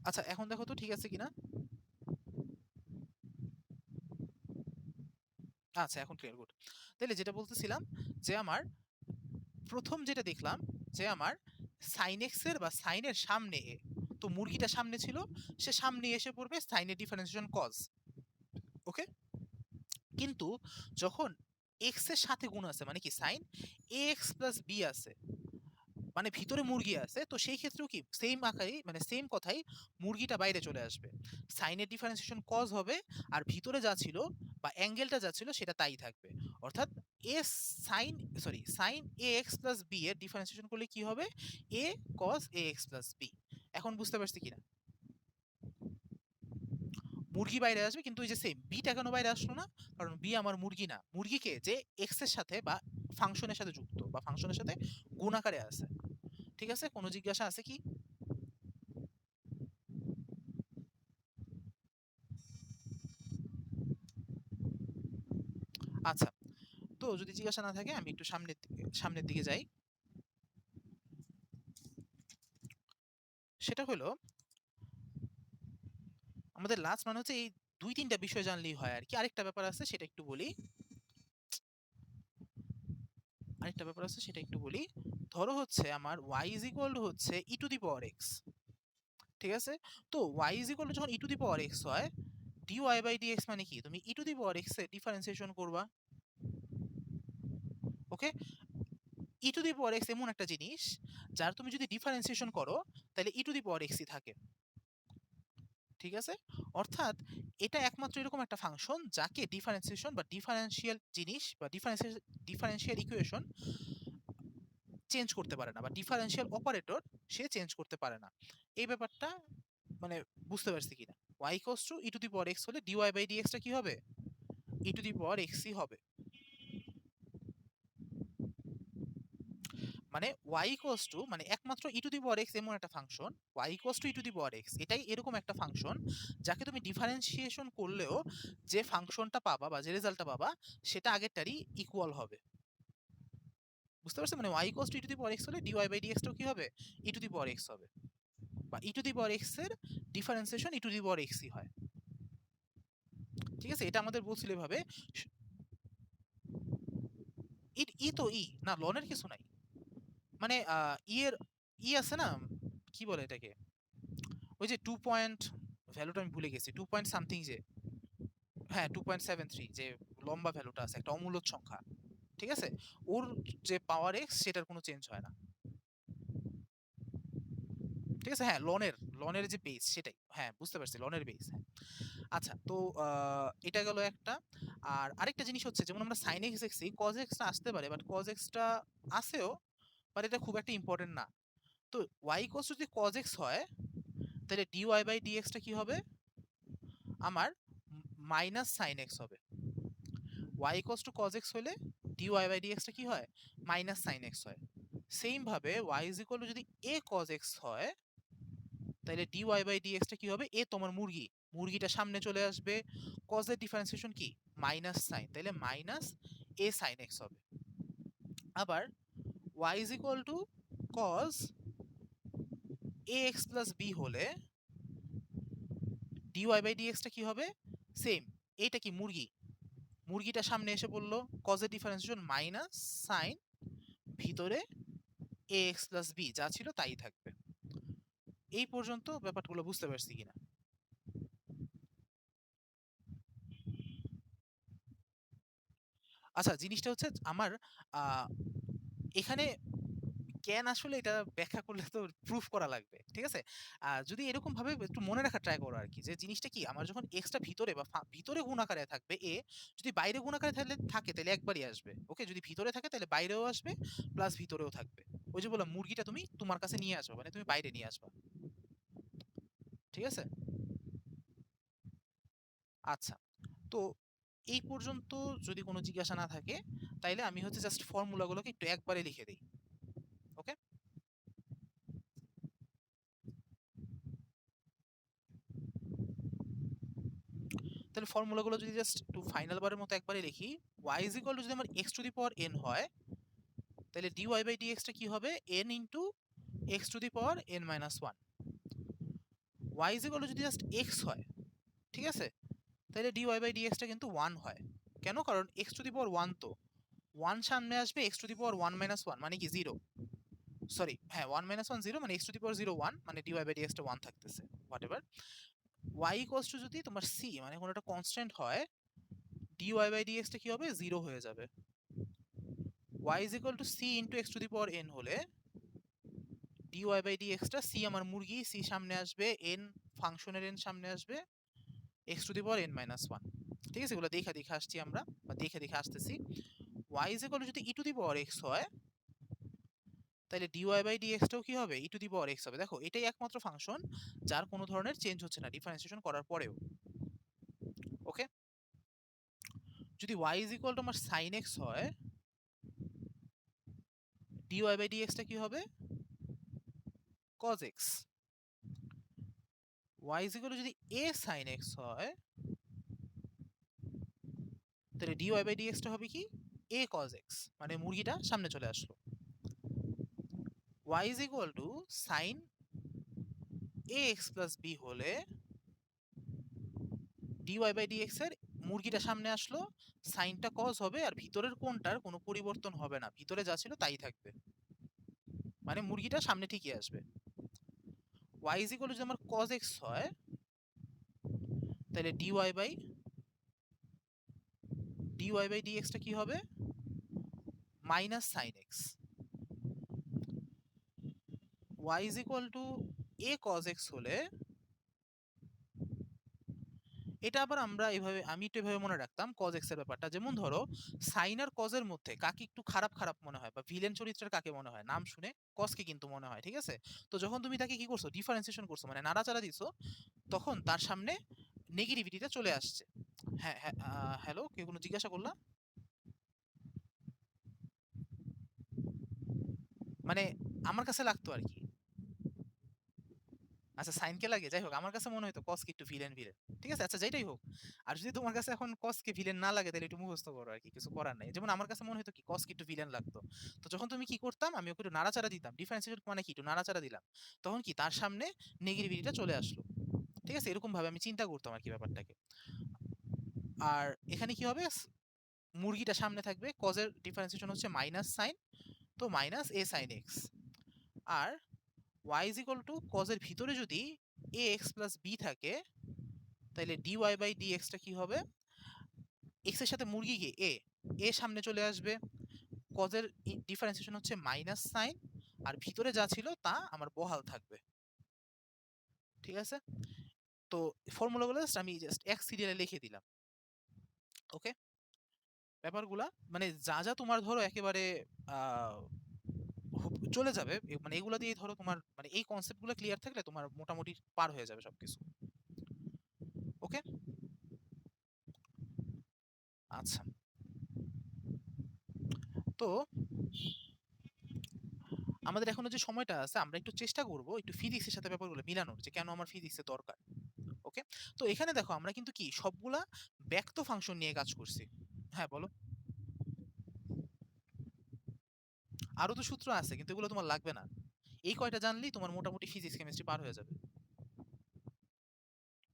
আচ্ছা এখন দেখো তো ঠিক আছে কিনা। আচ্ছা এখন ক্লিয়ার, গুড। তাহলে যেটা বলতেছিলাম যে আমার প্রথম যেটা দেখলাম যে আমার সাইন এক্স এর বা সাইনের সামনে এ, তো মুরগিটা সামনে ছিল, সে সামনে এসে পড়বে সাইনের ডিফারেন্সিয়েশন কজ। ওকে, কিন্তু যখন এক্স এর সাথে গুণ আছে মানে কি sign a x plus B আছে, মানে ভিতরে মুরগি আছে, তো সেই ক্ষেত্রেও কি সেম আকারই মানে সেম কথাই মুরগিটা বাইরে চলে আসবে, সাইনের ডিফারেন্সিয়েশন কজ হবে, আর ভিতরে যা ছিল বা অ্যাঙ্গেলটা যা ছিল সেটা তাই থাকবে। অর্থাৎ a sine sine a x plus b এর ডিফারেন্সিয়েশন করলে কি হবে, a cos a x plus b. এখন বুঝতে পারছি কিনা? মুরগি বাইরে আসবে, কিন্তু ওই যে সেম বিটা কেন বাইরে আসলো না? কারণ বি আমার মুরগি না, মুরগিকে যে এক্স এর সাথে বা ফাংশনের সাথে যুক্ত বা ফাংশনের সাথে গুণ আকারে আছে। ঠিক আছে, কোনো জিজ্ঞাসা আছে কি? আচ্ছা, তো যদি জিজ্ঞাসা না থাকে আমি একটু সামনের দিকে যাই। সেটা হলো আমাদের লাস্ট মানে হচ্ছে এই দুই তিনটা বিষয় জানলেই হয় আর কি। আরেকটা ব্যাপার আছে সেটা একটু বলি। আরেকটা ব্যাপার আছে সেটা একটু বলি। ধরো হচ্ছে আমার y ইজ ইকুয়াল টু হচ্ছে ই টু দি পাওয়ার এক্স। ঠিক আছে, তো y ইজ ইকুয়াল টু যখন ই টু দি পাওয়ার এক্স হয়, dy বাই dx মানে কি, তুমি ই টু দি পাওয়ার এক্স এর ডিফারেন্সিয়েশন করবা। ওকে, ই টু দি পাওয়ার এক্স এমন একটা জিনিস যার তুমি যদি ডিফারেন্সিয়েশন করো তাহলে ই টু দি পাওয়ার এক্সই থাকে। ঠিক আছে, অর্থাৎ এটা একমাত্র এরকম একটা ফাংশন যাকে ডিফারেন্সিয়েশন বা ডিফারেন্সিয়াল জিনিস বা ডিফারেন্সিয়াল ইকুয়েশন চেঞ্জ করতে পারে না, বা ডিফারেন্সিয়াল অপারেটর সে চেঞ্জ করতে পারে না। এই ব্যাপারটা মানে বুঝতে পারছি কিনা? y equals to E two the power x হলে dy বাই dx টা কি হবে, ই টু দি পাওয়ার এক্সই হবে। মানে y ইকুয়ালস টু মানে একমাত্র ই টু দি পাওয়ার এক্স এমন একটা function, y equals to E two the power x এটাই এরকম একটা ফাংশন যাকে তুমি ডিফারেন্সিয়েশন করলেও যে ফাংশনটা পাবা বা যে রেজাল্টটা পাবা সেটা আগেরটারই ইকুয়াল হবে। বুঝতে পারছো? মানে y equals to E two the power x হলে dy বাই dx টাও কি হবে, ই টু দি পাওয়ার এক্স হবে, বা ই টু দি পাওয়ার এক্স এর ডিফারেন্সিয়েশন ই টু দি পাওয়ার এক্সই হয়। ঠিক আছে, এটা আমাদের বলছিল এভাবে। ই তো ই না, লনের কিছু নাই। মানে ই এর ই আছে না, কি বলে এটাকে, ওই যে 2 পয়েন্ট, ভ্যালুটা আমি ভুলে গেছি, 2 পয়েন্ট সামথিং যে, হ্যাঁ 2.73, যে লম্বা ভ্যালুটা আছে একটা অমূল্য সংখ্যা। ঠিক আছে, ওর যে পাওয়ার এক্স সেটার কোনো চেঞ্জ হয় না। ঠিক আছে, হ্যাঁ লনের যে বেস সেটাই, হ্যাঁ বুঝতে পারছি লনের বেস, হ্যাঁ। আচ্ছা, তো এটা গেল একটা। আর আরেকটা জিনিস হচ্ছে যেমন আমরা সাইন এক্স দেখছি, কজ এক্সটা আসতে পারে, বাট কজ এক্সটা আসেও, বাট এটা খুব একটা ইম্পর্টেন্ট না। তো ওয়াই ইকুয়ালস যদি কজ এক্স হয় তাহলে ডি ওয়াই বাই ডি এক্সটা কি হবে, আমার মাইনাস সাইন এক্স হবে। Y equals to cos x হলে ডি ওয়াই বাই ডি এক্সটা কি হয়, মাইনাস সাইন এক্স হয়। সেম ভাবে ওয়াই ইজ ইকুয়াল টু যদি এ কজ এক্স হয় তাহলে ডি ওয়াই বাই ডি এক্সটা কি হবে, এ তোমার মুরগি, মুরগিটা সামনে চলে আসবে, কজের ডিফারেন্সিয়েশন কি, মাইনাস সাইন, তাহলে মাইনাস এ সাইন এক্স হবে। আবার y is equal to cos a x plus b হলে ডি ওয়াই বাই ডি এক্সটা কি হবে, সেম, এইটা কি মুরগি, মুরগিটা সামনে এসে বললো, কজের ডিফারেন্সিয়েশন মাইনাস সাইন, ভিতরে এ এক্স প্লাস বি যা ছিল তাই থাকবে। এই পর্যন্ত ব্যাপারগুলো বুঝতে পারছি কিনা? আচ্ছা, জিনিসটা হচ্ছে আমার আহ, এখানে জ্ঞান আসলে এটা ব্যাখ্যা করলে তো প্রুফ করা লাগবে। ঠিক আছে, যদি এরকম ভাবে একটু মনে রাখার ট্রাই করো আর কি, যে জিনিসটা কি আমার যখন এক্সটা ভিতরে বা ভিতরে গুণ আকারে থাকবে এ, যদি বাইরে গুণ আকারে থাকে তাহলে একবারই আসবে। ওকে, যদি ভিতরে থাকে তাহলে বাইরেও আসবে, প্লাস ভিতরেও থাকবে। ওই যে বললাম মুরগিটা তুমি তোমার কাছে নিয়ে আসবে মানে তুমি বাইরে নিয়ে আসবা। ঠিক আছে, আচ্ছা, তো এই পর্যন্ত যদি কোনো জিজ্ঞাসা না থাকে তাইলে আমি হচ্ছে জাস্ট ফর্মুলাগুলোকে একটু একবারে লিখে দিই। ওকে, তাহলে ফর্মুলাগুলো যদি জাস্ট একটু ফাইনাল বারের মতো একবারে লিখি, y ইজ ইকুয়াল টু যদি আমার x two the power n হয় তাহলে dy বাই dx টা কি হবে, n into x two the power n minus one. y is equal to যদি জাস্ট x হয়, ঠিক আছে, তাহলে dy বাই dx টা কিন্তু 1 হয়। কেন? কারণ x টু দি পাওয়ার 1, তো 1 সামনে আসবে, x two the power 1 minus 1 মানে কি 0, সরি হ্যাঁ 1 মাইনাস 1 0 মানে x টু দি পাওয়ার 0 1 মানে dy বাই dx টা 1 থাকতেছে what ever. y equals to যদি তোমার c মানে কোনো একটা কনস্ট্যান্ট হয়, dy বাই dx টা কি হবে 0 হয়ে যাবে। y is equal two c into x two the power n হলে dy বাই dx টা c আমার মুরগি, c সামনে আসবে, n ফাংশনের n সামনে আসবে, x two the power n minus 1। ঠিক আছে, এগুলো দেখে দেখে আসছি আমরা, বা দেখে দেখে আসতেছি। y ইজ ইকুয়াল টু যদি e two the power x হয়, তাহলে dy বাই dx টাও কি হবে e two the power x হবে। দেখো এটাই একমাত্র ফাংশন যার কোনো ধরনের চেঞ্জ হচ্ছে না ডিফারেন্সিয়েশন করার পরেও। ওকে, যদি y ইজ ইকুয়াল টু আমার sin x হয়, dy বাই dx টা কি হবে cos x। y is equal to যদি a sin x হয়, তাহলে dy বাই dx টা হবে কি a cos x, মানে মুরগিটা সামনে চলে আসলো। y is equal two sin ax plus b হলে dy বাই dx এর মুরগিটা সামনে আসলো, সাইনটা cos হবে, আর ভিতরের কোণটার কোনো পরিবর্তন হবে না, ভিতরে যা ছিল তাই থাকবে, মানে মুরগিটা সামনে ঠিকই আসবে। y ইজ ইকুয়াল টু যদি আমার cos x হয়, তাহলে dy বাই dx টা কি হবে minus sin x। y is equal two a cos x হলে, এটা আবার আমরা এভাবে, আমি একটু এভাবে মনে রাখতাম cos x এর ব্যাপারটা, যেমন ধরো সাইন আর cos এর মধ্যে কাকে একটু খারাপ খারাপ মনে হয় বা ভিলেন চরিত্রের কাকে মনে হয়, নাম শুনে cos কে কিন্তু মনে হয়, ঠিক আছে। তো যখন তুমি তাকে কি করছো ডিফারেন্সিয়েশন করছো মানে নাড়াচাড়া দিছো, তখন তার সামনে নেগেটিভিটিটা চলে আসছে। হ্যাঁ হ্যাঁ, হ্যালো, কেউ কোনো জিজ্ঞাসা করলা? মানে আমার কাছে লাগতো আর কি। আচ্ছা সাইনকে লাগে, যাই হোক আমার কাছে মনে হতো কসকে একটু ভিলেন ভিলেন, ঠিক আছে, আচ্ছা যেটাই হোক। আর যদি তোমার কাছে এখন কসকে ভিলেন না লাগে তাহলে একটু মুখস্থ করো আর কি, কিছু করার নাই। যেমন আমার কাছে মনে হতো কি কসকে একটু ভিলেন লাগতো, তো যখন তুমি কি করতাম আমি ওকে একটু নাড়াচাড়া দিতাম, ডিফারেন্সিয়েশন মানে কি একটু নাড়াচাড়া দিলাম, তখন কি তার সামনে নেগেটিভিটিটা চলে আসলো। ঠিক আছে, এরকম ভাবে আমি চিন্তা করতাম আর কি ব্যাপারটাকে। আর এখানে কি হবে, মুরগিটা সামনে থাকবে, কজের ডিফারেন্সিয়েশন হচ্ছে মাইনাস সাইন, তো মাইনাস এ সাইন এক্স। আর y ইজ ইকুয়াল টু কজের ভিতরে যদি এ এক্স প্লাস বি থাকে, তাহলে dy বাই dx টা কি হবে, x এর সাথে মুরগি কি এ সামনে চলে আসবে, কজের ডিফারেন্সিয়েশন হচ্ছে মাইনাস সাইন, আর ভিতরে যা ছিল তা আমার বহাল থাকবে। ঠিক আছে, তো ফর্মুলাগুলো আমি জাস্ট এক সিরিয়ালে লিখে দিলাম। ওকে, ব্যাপারগুলা মানে যা যা তোমার ধরো একেবারে আহ চলে যাবে, মানে এগুলা দিয়ে ধরো তোমার মানে এই কনসেপ্টগুলো ক্লিয়ার থাকলে তোমার মোটামুটি পার হয়ে যাবে সবকিছু। ওকে, আচ্ছা, তো আমাদের এখনো যে সময়টা আছে আমরা একটু চেষ্টা করব একটু ফিজিক্সের সাথে ব্যাপারগুলো মিলানোর, যে কেন আমার ফিজিক্সের দরকার। ওকে, তো এখানে দেখো আমরা কিন্তু কি সবগুলা ব্যক্ত ফাংশন নিয়ে কাজ করছি। হ্যাঁ বলো। আরো তো সূত্র আছে কিন্তু এগুলো তোমার লাগবে না, এই কয়টা জানলেই তোমার মোটামুটি ফিজিক্স কেমিস্ট্রি পার হয়ে যাবে।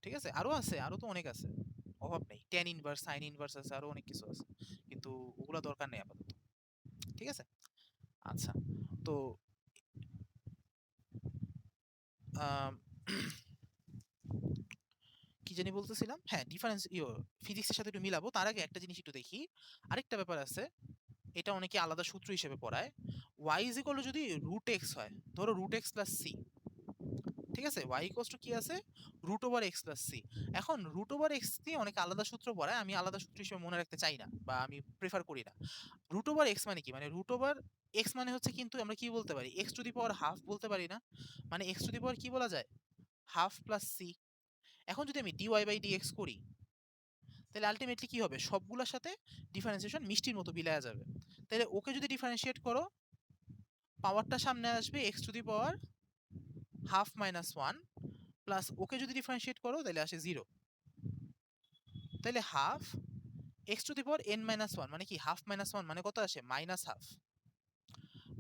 ঠিক আছে, আরো আছে, আরো তো অনেক আছে, অভাব নেই, ট্যান ইনভার্স সাইন ইনভার্স আছে, আরো অনেক কিছু আছে, কিন্তু ওগুলা দরকার নেই আপাতত। ঠিক আছে, আচ্ছা, তো আম, কি জানি বলতেছিলাম, হ্যাঁ ডিফারেন্স ফিজিক্সের সাথে একটু মিলাবো, তার আগে একটা জিনিস একটু দেখি। আরেকটা ব্যাপার আছে, এটা অনেকে আলাদা সূত্র হিসেবে পড়ায়। y ইজ ইকুয়াল টু যদি রুট এক্স হয়, ধরো রুট এক্স প্লাস সি, ঠিক আছে, y ইকুয়ালস টু কি আছে root over x plus c. এখন রুট ওভার এক্স দিয়ে অনেকে আলাদা সূত্র পড়ায়, আমি আলাদা সূত্র হিসেবে মনে রাখতে চাই না বা আমি প্রেফার করি না। রুট ওভার এক্স মানে কি, মানে রুট ওভার এক্স মানে হচ্ছে কিন্তু আমরা কি বলতে পারি x to the power half বলতে পারি না, মানে এক্স টু দি পাওয়ার কি বলা যায় হাফ প্লাস সি। এখন যদি আমি ডিওয়াই বাই ডিএক্স করি, তাহলে আলটিমেটলি কি হবে সবগুলোর সাথে ডিফারেন্সিয়েশন মিষ্টির মতো বিলায়া যাবে। তাহলে ওকে যদি ডিফারেন্সিয়েট করো, পাওয়ারটা সামনে আসবে x to the power half minus one, plus ওকে যদি ডিফারেন্সিয়েট করো তাহলে আসে জিরো। তাহলে half x to the power N minus one মানে কি হাফ মাইনাস ওয়ান মানে কত আসে মাইনাস হাফ।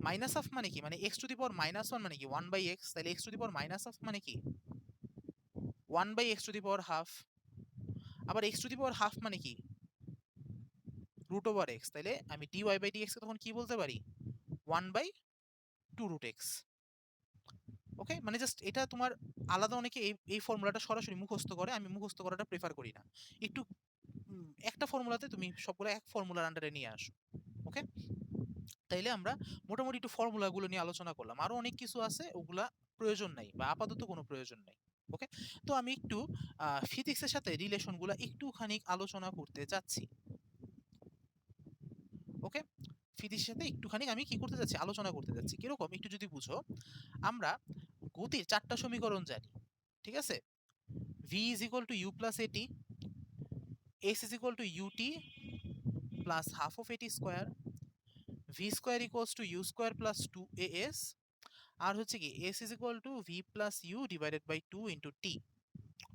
মাইনাস হাফ মানে কি, মানে x to the power minus one মানে কি ওয়ান বাই এক্স, তাহলে x to the power minus half মানে কি 1/x⁻²। আবার x⁻½ মানে কি? √x। তাইলে আমি dy/dx কে তখন কি বলতে পারি? 1/2√x। ওকে, মানে জাস্ট এটা তোমার আলাদা, অনেকে এই ফর্মুলাটা সরাসরি মুখস্থ করে, আমি মুখস্থ করাটা প্রেফার করি না। একটু একটা ফর্মুলাতে তুমি সবগুলো এক ফর্মুলার আন্ডারে নিয়ে আসো। ওকে, তাইলে আমরা মোটামুটি একটু ফর্মুলাগুলো নিয়ে আলোচনা করলাম। আরো অনেক কিছু আছে, ওগুলা প্রয়োজন নাই বা আপাতত কোনো প্রয়োজন নাই। ওকে, তো আমি একটু ফিজিক্সের সাথে রিলেশনগুলো একটুখানি আলোচনা করতে যাচ্ছি। ওকে, ফিজিক্সের সাথে একটুখানি আমি কি করতে যাচ্ছি? আলোচনা করতে যাচ্ছি। কিরকম একটু যদি বুঝো, আমরা গতির 4টা সমীকরণ জানি, ঠিক আছে? v is equal to u plus at, s is equal to ut plus half of at square, v square equals to u square plus 2as, আর হচ্ছে কি s is equal to v plus u divided by 2 into t।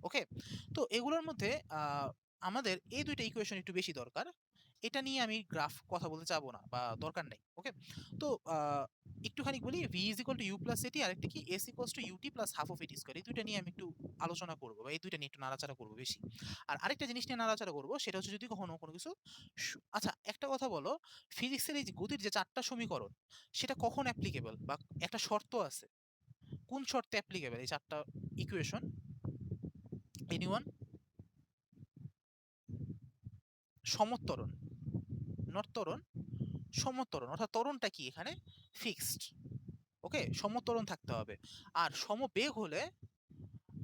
ওকে, তো এগুলোর মধ্যে আমাদের এই দুইটা equation একটু বেশি দরকার। এটা নিয়ে আমি গ্রাফ কথা বলতে চাবো না বা দরকার নেই। ওকে, তো একটুখানি বলি, v is equal to u plus at, আর একটা কি s equals to ut plus half of at square। এই দুইটা নিয়ে আমি একটু আলোচনা করবো বা এই দুইটা নিয়ে একটু নাড়াচাড়া করবো বেশি। আর আরেকটা জিনিস নিয়ে নাড়াচাড়া করবো, সেটা হচ্ছে যদি কখনো কোনো কিছু আচ্ছা একটা কথা বলো, ফিজিক্সের এই যে গতির যে 4টা সমীকরণ, সেটা কখন অ্যাপ্লিকেবল বা একটা শর্ত আছে, কোন শর্তে অ্যাপ্লিকেবল এই 4টা ইকুয়েশন? এনিওয়ান? সমত্বরণ, নট ত্বরণ, সমত্বরণ। অর্থাৎ ত্বরণটা কি এখানে? ফিক্সড। ওকে, সমত্বরণ থাকতে হবে। আর সমবেগ হলে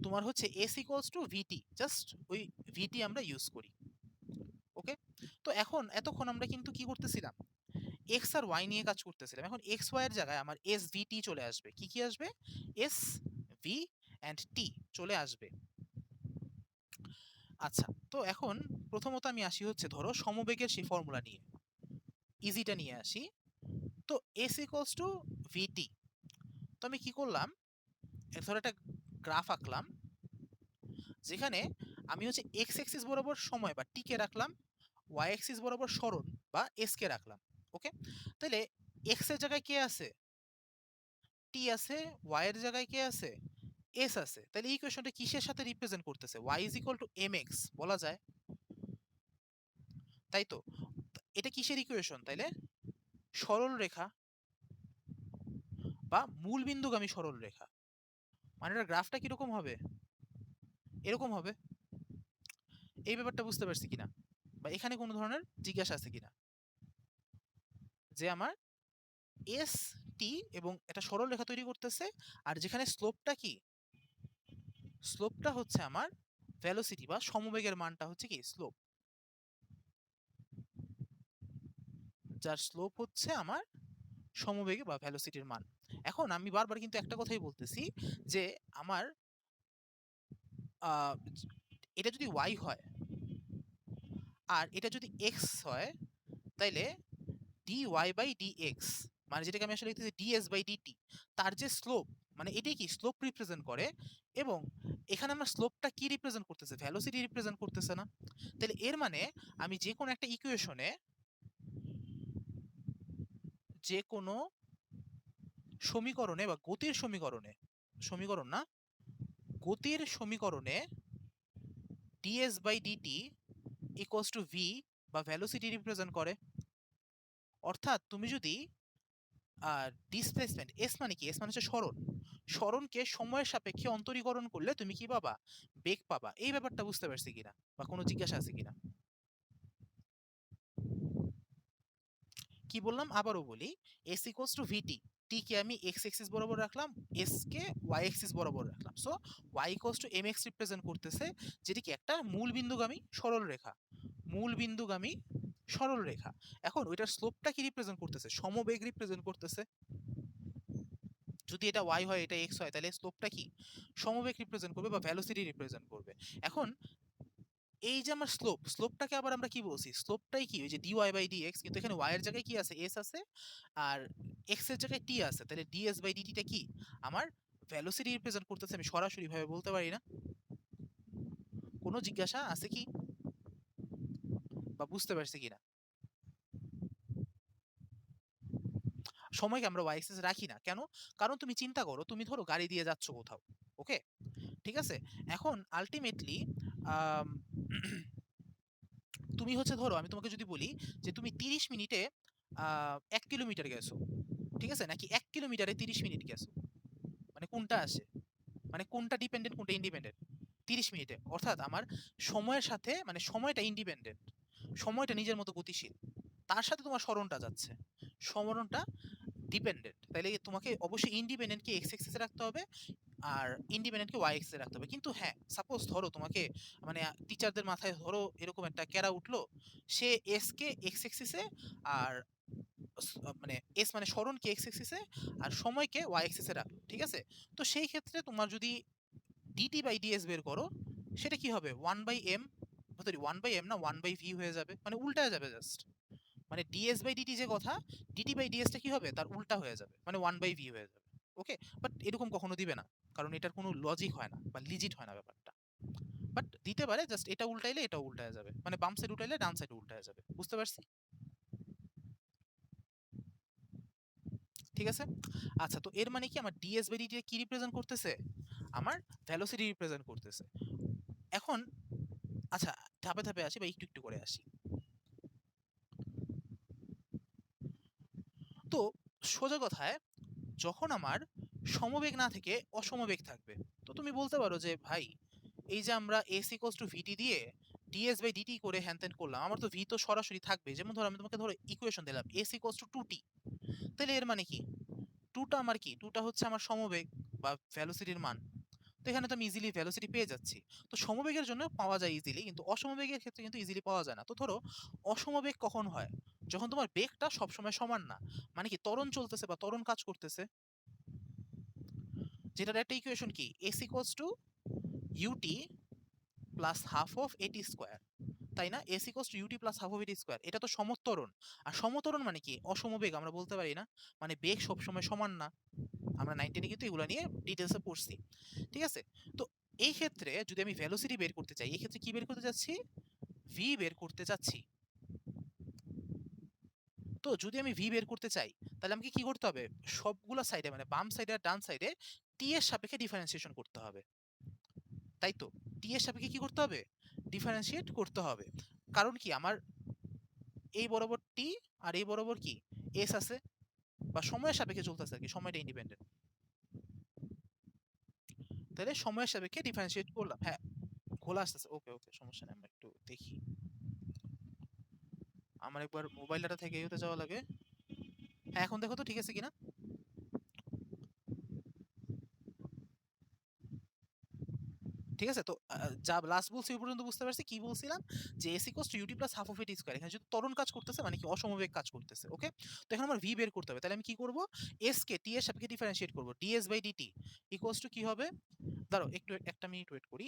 তোমার হচ্ছে s equals to vt, just ওই vt আমরা ইউজ করি। ওকে, তো এখন এতক্ষণ আমরা কিন্তু কি করতেছিলাম? x আর y নিয়ে কাজ করতেছিলাম। এখন x y এর জায়গায় আমার s v t চলে আসবে। কি কি আসবে? s v and t চলে আসবে। আচ্ছা, তো এখন প্রথমত আমি আসি হচ্ছে ধরো সমবেগের সেই ফর্মুলা নিয়ে, ইজিটা নিয়ে আসি। তো s ইকুয়ালস টু vt, তো আমি কি করলাম? ধরো একটা গ্রাফ আঁকলাম, যেখানে আমি হচ্ছে এক্স অ্যাক্সিস বরাবর সময় বা টি কে রাখলাম, ওয়াই অ্যাক্সিস বরাবর সরণ বা এস কে রাখলাম। ওকে, তাহলে এক্স এর জায়গায় কে আছে? টি আছে। ওয়াই এর জায়গায় কে আছে? এস আছে। তাহলে এই ইকুয়েশনটা কিসের সাথে রিপ্রেজেন্ট করতেছে? Y is equal to m x বলা যায়, তাই তো? এটা কিসের ইকুয়েশন তাইলে? সরল রেখা বা মূল বিন্দুগামী সরল রেখা। মানে এটা গ্রাফটা কিরকম হবে? এরকম হবে। এই ব্যাপারটা বুঝতে পারছি কিনা, বা এখানে কোনো ধরনের জিজ্ঞাসা আছে কিনা? যে আমার এস টি এবং একটা সরল রেখা তৈরি করতেছে, আর যেখানে স্লোপটা কি? স্লোপটা হচ্ছে আমার ভেলোসিটি বা সমবেগের মানটা হচ্ছে কি? স্লোপ, যার স্লোপ হচ্ছে আমার সমবেগ বা ভেলোসিটির মান। এখন আমি বারবার কিন্তু একটা কথাই বলতেছি, যে আমার আহ, এটা যদি ওয়াই হয় আর এটা যদি এক্স হয়, তাইলে dy বাই dx, মানে যেটাকে আমি আসলে লিখতেছি ds বাই dt, তার যে স্লোপ, মানে এটাই কি স্লোপ রিপ্রেজেন্ট করে। এবং এখানে আমার স্লোপটা কি রিপ্রেজেন্ট করতেছে? ভ্যালোসিটি রিপ্রেজেন্ট করতেছে না? তাহলে এর মানে আমি যে কোনো একটা ইকুয়েশনে, যে কোনো সমীকরণে বা গতির সমীকরণে, সমীকরণ না, গতির সমীকরণে ds by dt equals to v বা ভ্যালোসিটি রিপ্রেজেন্ট করে। অর্থাৎ তুমি যদি ডিসপ্লেসমেন্ট, এস মানে কি? এস মানে হচ্ছে সরণ, সরণকে সময়ের সাপেক্ষে অন্তরীকরণ করলে তুমি কি পাবা? বেগ পাবা। এই ব্যাপারটা বুঝতে পারছি কিনা বা কোনো জিজ্ঞাসা আছে কিনা? কি বললাম আবারও বলি, এস ইকুয়ালস টু ভিটি, টি কে আমি এক্স এক্সিস বরাবর রাখলাম, এস কে ওয়াই এক্সিস বরাবর রাখলাম। So y equals to m x represent করতেছে, যেটি কি একটা মূল বিন্দুগামী সরল রেখা, মূল বিন্দুগামী সরল রেখা। এখন ওইটার স্লোপটা কি রিপ্রেজেন্ট করতেছে? সমবেগ রিপ্রেজেন্ট করতেছে। যদি এটা y হয়, এটা x হয়, তাহলে স্লোপটা কি? সমবেগ রিপ্রেজেন্ট করবে বা ভ্যালোসিটি রিপ্রেজেন্ট করবে। এখন এই যে আমার স্লোপ, স্লোপটাকে আবার আমরা কি বলছি? স্লোপটাই কি? ওই যে dy বাই dx, কিন্তু এখানে y এর জায়গায় কি আছে? s আছে, আর x এর জায়গায় t আছে। তাহলে ds বাই dt টা কি? আমার ভ্যালোসিটি রিপ্রেজেন্ট করতেছে। আমি সরাসরি ভাবে বলতে পারি না। কোনো জিজ্ঞাসা আছে কি বা বুঝতে পারছি কিনা? সময়কে আমরা ওয়াই এক্সিসে রাখি না কেন? কারণ তুমি চিন্তা করো, তুমি ধরো গাড়ি দিয়ে যাচ্ছ কোথাও, ওকে, ঠিক আছে? এখন আলটিমেটলি তুমি হচ্ছে ধরো আমি তোমাকে যদি বলি যে তুমি 30 মিনিটে 1 কিলোমিটার গেছো, ঠিক আছে, নাকি 1 কিলোমিটারে 30 মিনিট গেছো, মানে কোনটা আসে, মানে কোনটা ডিপেন্ডেন্ট কোনটা ইন্ডিপেন্ডেন্ট? 30 মিনিটে, অর্থাৎ আমার সময়ের সাথে মানে সময়টা ইন্ডিপেন্ডেন্ট, সময়টা নিজের মতো গতিশীল, তার সাথে তোমার স্মরণটা যাচ্ছে, স্মরণটা ডিপেন্ডেন্ট, তাইলে তোমাকে অবশ্যই ইন্ডিপেন্ডেন্টকে এক্স এক্সিসে রাখতে হবে আর ইন্ডিপেন্ডেন্টকে ওয়াই এক্সে রাখতে হবে। কিন্তু হ্যাঁ, সাপোজ ধরো তোমাকে মানে টিচারদের মাথায় ধরো এরকম একটা ক্যারা উঠলো, সে এস কে এক্স এক্সিসে আর মানে এস মানে স্মরণকে এক্স এক্সিসে আর সময়কে ওয়াই এক্সিসে রাখলো, ঠিক আছে? তো সেই ক্ষেত্রে তোমার যদি ডিটি বাই ডিএস বের করো, সেটা কি হবে? 1/m, সরি 1/m না 1/v হয়ে যাবে, মানে উল্টায় যাবে জাস্ট, মানে ডিএস বাই ডিটি যে কথা, ডিটি বাই ডিএসটা কি হবে তার উল্টা হয়ে যাবে, মানে 1/v হয়ে যাবে, ওকে? বাট এরকম কখনো দিবে না, কারণ এটার কোনো লজিক হয় না বা লিজিট হয় না ব্যাপারটা। বাট দিতে পারে জাস্ট এটা উল্টাইলে এটা উল্টায় যাবে, মানে বাম সাইড উল্টাইলে ডান সাইড উল্টায় যাবে, বুঝতে পারছি? ঠিক আছে। আচ্ছা, তো এর মানে কি আমার ডিএস বাই ডিটি কি রিপ্রেজেন্ট করতেছে? আমার ভেলোসিটি রিপ্রেজেন্ট করতেছে। এখন আচ্ছা, ধাপে ধাপে আসি বা একটু একটু করে আসি। তো সোজা কথায়, যখন আমার সমবেগ না থেকে অসমবেগ থাকবে, তো তুমি বলতে পারো যে ভাই, এই যে আমরা এস ইকোয়ালস টু ভিটি দিয়ে ডিএস বাই ডিটি করে হ্যান ত্যান করলাম, আমার তো ভি তো সরাসরি থাকবে। যেমন ধরো আমি তোমাকে ধরো ইকুয়েশন দিলাম এস ইকোয়ালস টু 2t, তাহলে এর মানে কি? টুটা আমার কি? টুটা হচ্ছে আমার সমবেগ বা ভ্যালোসিটির মান। তো এখানে তো আমি ইজিলি ভ্যালোসিটি পেয়ে যাচ্ছি। তো সমবেগের জন্য পাওয়া যায় ইজিলি, কিন্তু অসমবেগের ক্ষেত্রে কিন্তু ইজিলি পাওয়া যায় না। তো ধরো অসমবেগ কখন হয়? যখন তোমার বেগটা সবসময় সমান না, মানে কি ত্বরণ চলতেছে বা ত্বরণ কাজ করতেছে, যেটার একটা ইকুয়েশন কি s equals to u t plus half of a t square, তাই না? S equals to u t plus half of a t square, এটা তো সমত্বরণ। আর সমত্বরণ মানে কি? অসমবেগ আমরা বলতে পারি না, মানে বেগ সবসময় সমান না। আমরা 19 কিন্তু এগুলো নিয়ে ডিটেলসে পড়ছি, ঠিক আছে? তো এই ক্ষেত্রে যদি আমি ভেলোসিটি বের করতে চাই, এই ক্ষেত্রে কি বের করতে যাচ্ছি? ভি বের করতে চাচ্ছি। তো যদি আমি ভি বের করতে চাই, তাহলে আমাকে কি করতে হবে? সবগুলা সাইডে মানে বাম সাইডে আর ডান সাইডে টি এর সাপেক্ষে ডিফারেন্সিয়েশন করতে হবে, তাই তো? টি এর সাপেক্ষে কি করতে হবে? ডিফারেন্সিয়েট করতে হবে। কারণ কি আমার এই বরাবর টি আর এই বরাবর কি এস আছে, বা সময়ের সাপেক্ষে চলতেছে আর কি, সময়টা ইন্ডিপেন্ডেন্ট, তাহলে সময়ের সাপেক্ষে ডিফারেন্সিয়েট করলাম। হ্যাঁ, খোলা আসতেছে, ওকে ওকে, সমস্যা নেই, আমরা একটু দেখি। আমার একবার মোবাইল ডাটা থেকে ইউতে যাওয়া লাগে। হ্যাঁ, এখন দেখো তো ঠিক আছে কিনা। ঠিক আছে, তো যা লাস্ট বলছি ওই পর্যন্ত বুঝতে পারছি। কি বলছিলাম? যে s equals to u t plus half of a t square, এখানে যদি ত্বরণ কাজ করতেছে মানে কি অসমবেগ কাজ করতেছে, ওকে? তো এখন আমার ভি বের করতে হবে, তাহলে আমি কি করব? এস কে টি এর সাপেক্ষে ডিফারেন্সিয়েট করব, d s by d t equals to কি হবে? দাঁড়াও একটু একটা মিনিট ওয়েট করি।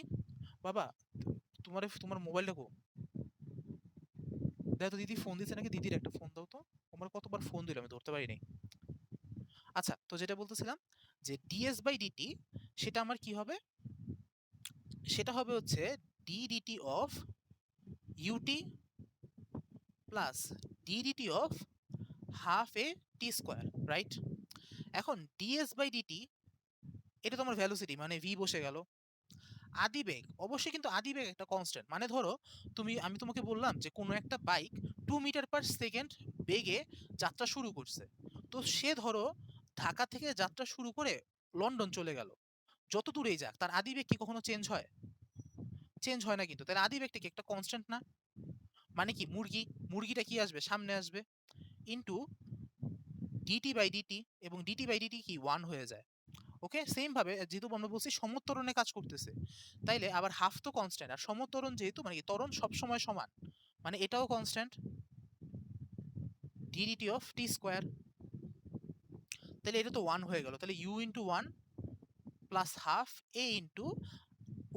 বাবা, তোমার তোমার মোবাইলটা কো? দেখো তো দিদি ফোন দিচ্ছে নাকি, দিদির একটা ফোন দাও তো। আমার কতবার ফোন দিল আমি ধরতে পারিনি। আচ্ছা, তো যেটা বলতেছিলাম যে ডিএস বাই ডিটি, সেটা আমার কি হবে? সেটা হবে হচ্ছে d d t of u t plus d d t of half a t square, right? এখন ডিএস বাই ডিটি, এটা তো আমার ভ্যালোসিটি মানে ভি বসে গেল। আদিবেগ অবশ্যই, কিন্তু আদিবেগ একটা কনস্ট্যান্ট, মানে ধরো আমি তোমাকে বললাম যে কোনো একটা বাইক 2 মিটার পার সেকেন্ড বেগে যাত্রা শুরু করছে। তো সে ধরো ঢাকা থেকে যাত্রা শুরু করে লন্ডন চলে গেল, যত দূরেই যাক তার আদিবেগ কি কখনো চেঞ্জ হয়? চেঞ্জ হয় না কিন্তু, তাহলে আদিবেগটা কি একটা কনস্ট্যান্ট না? মানে কি মুরগিটা কি আসবে? সামনে আসবে, ইনটু ডিটি বাই ডিটি, এবং ডিটি বাই ডিটি কি 1 হয়ে যায়, ওকে? সেম ভাবে যেহেতু আমরা বলছি সমত্বরণে কাজ করতেছে, তাইলে আবার হাফ তো কনস্ট্যান্ট, আর সমত্বরণ যেহেতু মানে কি ত্বরণ সবসময় সমান, মানে এটাও constant, d d t of t square, তাহলে এটা তো 1 হয়ে গেল, তাহলে u into 1 plus half a into,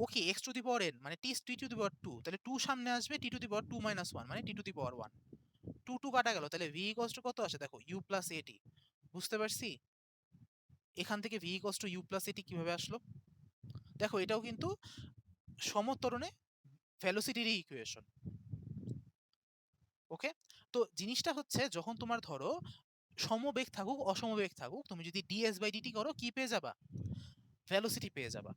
okay, x to the power n মানে টি টু দি পাওয়ার 2, তাহলে 2 সামনে আসবে, টি টু দি পাওয়ার 2 মাইনাস 1 মানে টি টু দি পাওয়ার 1, 2 2 কাটা গেল, তাহলে ভি ইকুয়ালস টু কত আসে দেখো? ইউ প্লাস এটি। বুঝতে পারছি এখান থেকে v equals to u plus a t কিভাবে আসলো? দেখো এটাও কিন্তু সমত্বরণে ভেলোসিটির ইকুয়েশন, ওকে? তো জিনিসটা হচ্ছে যখন তোমার ধরো সমবেগ থাকুক, অসমবেগ থাকুক, তুমি যদি ds/dt করো কি পেয়ে যাবা? ভেলোসিটি পেয়ে যাবা।